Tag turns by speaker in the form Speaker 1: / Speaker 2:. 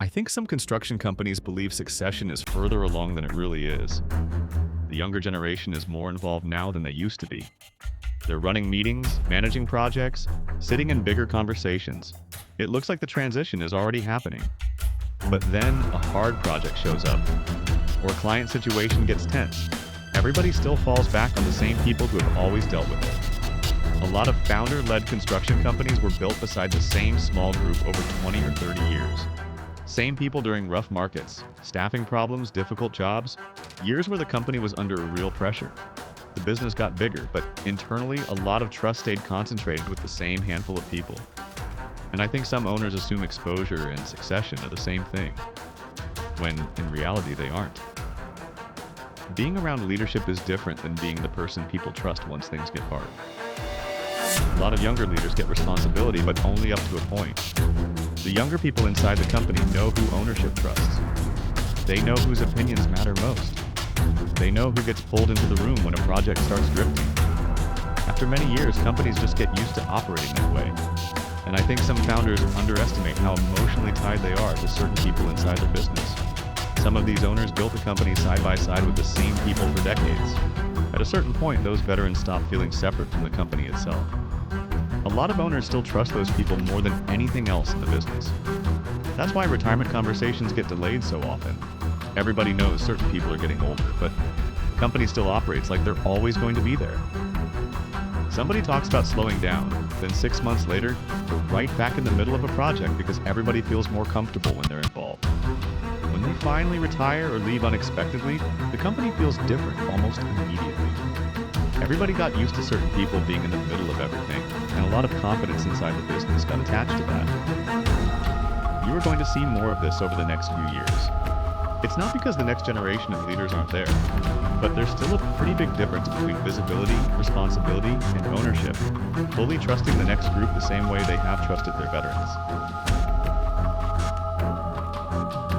Speaker 1: I think some construction companies believe succession is further along than it really is. The younger generation is more involved now than they used to be. They're running meetings, managing projects, sitting in bigger conversations. It looks like the transition is already happening. But then a hard project shows up, or a client situation gets tense. Everybody still falls back on the same people who have always dealt with it. A lot of founder-led construction companies were built beside the same small group over 20 or 30 years. Same people during rough markets, staffing problems, difficult jobs, years where the company was under real pressure. The business got bigger, but internally, a lot of trust stayed concentrated with the same handful of people. And I think some owners assume exposure and succession are the same thing, when in reality they aren't. Being around leadership is different than being the person people trust once things get hard. A lot of younger leaders get responsibility, but only up to a point. The younger people inside the company know who ownership trusts. They know whose opinions matter most. They know who gets pulled into the room when a project starts drifting. After many years, companies just get used to operating that way. And I think some founders underestimate how emotionally tied they are to certain people inside their business. Some of these owners built the company side by side with the same people for decades. At a certain point, those veterans stop feeling separate from the company itself. A lot of owners still trust those people more than anything else in the business. That's why retirement conversations get delayed so often. Everybody knows certain people are getting older, but the company still operates like they're always going to be there. Somebody talks about slowing down, then 6 months later, they're right back in the middle of a project because everybody feels more comfortable when they're involved. When they finally retire or leave unexpectedly, the company feels different almost immediately. Everybody got used to certain people being in the middle of everything, and a lot of confidence inside the business got attached to that. You are going to see more of this over the next few years. It's not because the next generation of leaders aren't there, but there's still a pretty big difference between visibility, responsibility, and ownership, fully trusting the next group the same way they have trusted their veterans.